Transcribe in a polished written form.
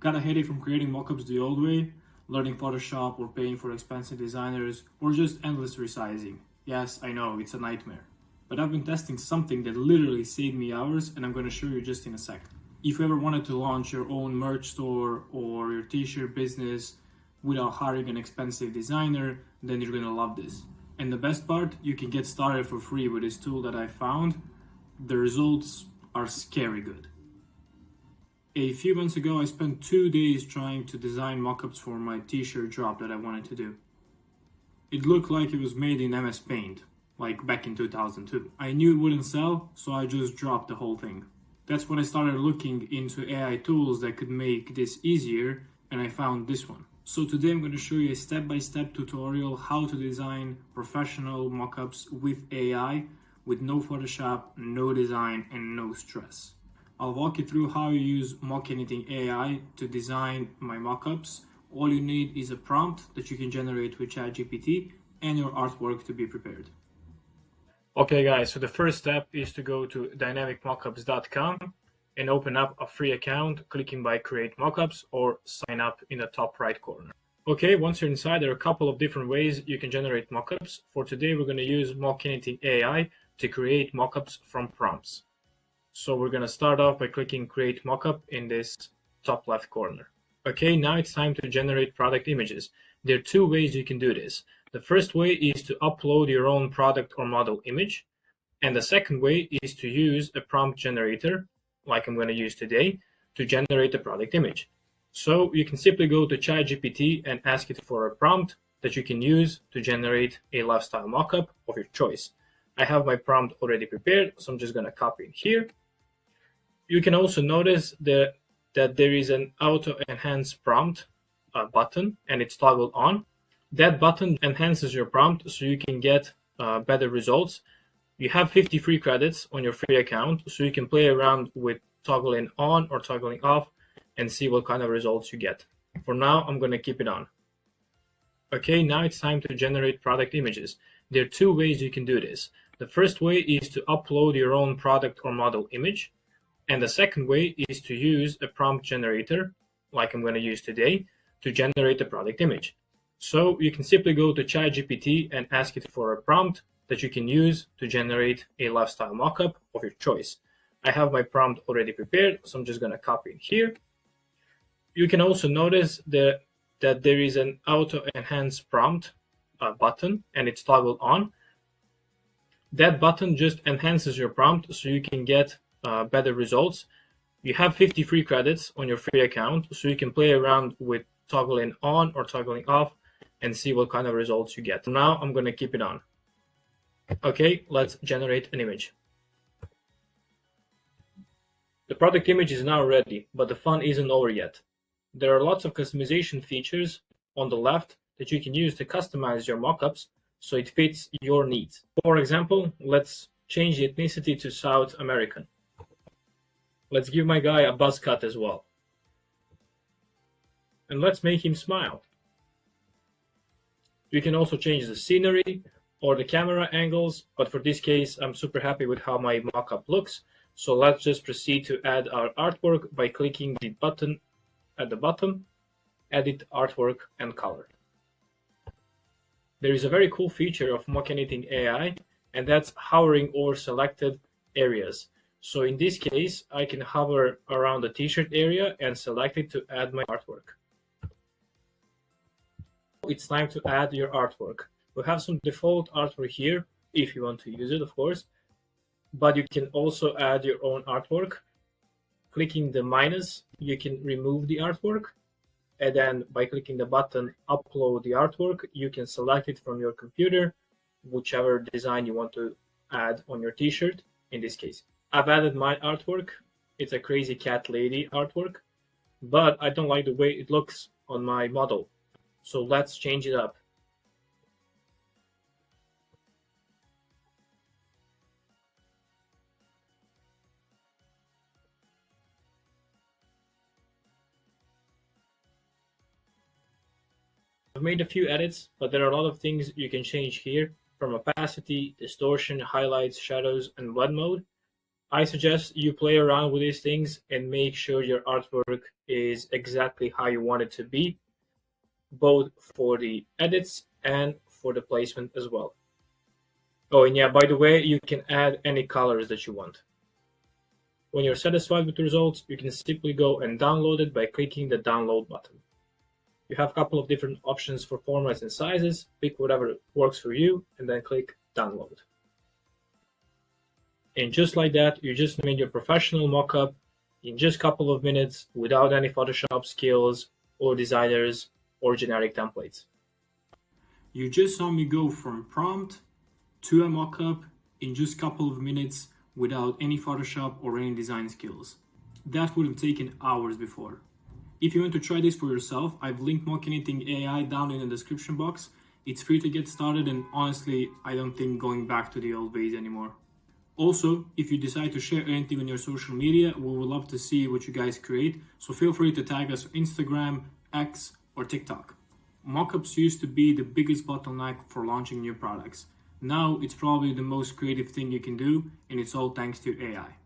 Got a headache from creating mockups the old way, learning Photoshop or paying for expensive designers, or just endless resizing? Yes, I know, it's a nightmare. But I've been testing something that literally saved me hours, and I'm going to show you just in a sec. If you ever wanted to launch your own merch store or your t-shirt business without hiring an expensive designer, then you're going to love this. And the best part, you can get started for free with this tool that I found. The results are scary good. A few months ago, I spent 2 days trying to design mockups for my t-shirt drop that I wanted to do. It looked like it was made in MS Paint, like back in 2002. I knew it wouldn't sell, so I just dropped the whole thing. That's when I started looking into AI tools that could make this easier, and I found this one. So today I'm going to show you a step-by-step tutorial how to design professional mockups with AI, with no Photoshop, no design, and no stress. I'll walk you through how you use MockAnything AI to design my mockups. All you need is a prompt that you can generate with ChatGPT and your artwork to be prepared. Okay guys, so the first step is to go to dynamicmockups.com and open up a free account, clicking by create mockups or sign up in the top right corner. Okay, once you're inside, there are a couple of different ways you can generate mockups. For today, we're going to use MockAnything AI to create mockups from prompts. So we're going to start off by clicking create mockup in this top left corner. Okay, now it's time to generate product images. There are two ways you can do this. The first way is to upload your own product or model image. And the second way is to use a prompt generator, like I'm going to use today, to generate the product image. So you can simply go to ChatGPT and ask it for a prompt that you can use to generate a lifestyle mockup of your choice. I have my prompt already prepared, so I'm just going to copy it here. You can also notice that there is an auto enhance prompt button, and it's toggled on. That button enhances your prompt so you can get better results. You have 50 free credits on your free account, so you can play around with toggling on or toggling off and see what kind of results you get. For now, I'm going to keep it on. Okay, now it's time to generate product images. There are two ways you can do this. The first way is to upload your own product or model image. And the second way is to use a prompt generator, like I'm going to use today, to generate the product image. So you can simply go to ChatGPT and ask it for a prompt that you can use to generate a lifestyle mockup of your choice. I have my prompt already prepared, so I'm just going to copy it here. You can also notice that there is an auto enhance prompt button, and it's toggled on. That button just enhances your prompt so you can get better results. You have 50 free credits on your free account, so you can play around with toggling on or toggling off and see what kind of results you get. Now I'm going to keep it on. Okay, let's generate an image. The product image is now ready, but the fun isn't over yet. There are lots of customization features on the left that you can use to customize your mockups so it fits your needs. For example, let's change the ethnicity to South American. Let's give my guy a buzz cut as well. And let's make him smile. You can also change the scenery or the camera angles, but for this case, I'm super happy with how my mockup looks. So let's just proceed to add our artwork by clicking the button at the bottom, edit artwork and color. There is a very cool feature of MockAnything AI, and that's hovering over selected areas. So in this case, I can hover around the t-shirt area and select it to add my artwork. It's time to add your artwork. We have some default artwork here, if you want to use it, of course, but you can also add your own artwork. Clicking the minus, you can remove the artwork, and then by clicking the button upload the artwork, you can select it from your computer, whichever design you want to add on your t-shirt in this case. I've added my artwork. It's a crazy cat lady artwork, but I don't like the way it looks on my model. So let's change it up. I've made a few edits, but there are a lot of things you can change here, from opacity, distortion, highlights, shadows, and blend mode. I suggest you play around with these things and make sure your artwork is exactly how you want it to be, both for the edits and for the placement as well. Oh, and yeah, by the way, you can add any colors that you want. When you're satisfied with the results, you can simply go and download it by clicking the download button. You have a couple of different options for formats and sizes. Pick whatever works for you and then click download. And just like that, you just made your professional mockup in just a couple of minutes without any Photoshop skills or designers or generic templates. You just saw me go from prompt to a mockup in just a couple of minutes without any Photoshop or any design skills. That would have taken hours before. If you want to try this for yourself, I've linked MockAnything AI down in the description box. It's free to get started, and honestly, I don't think going back to the old ways anymore. Also, if you decide to share anything on your social media, we would love to see what you guys create, so feel free to tag us on Instagram, X, or TikTok. Mockups used to be the biggest bottleneck for launching new products. Now it's probably the most creative thing you can do, and it's all thanks to AI.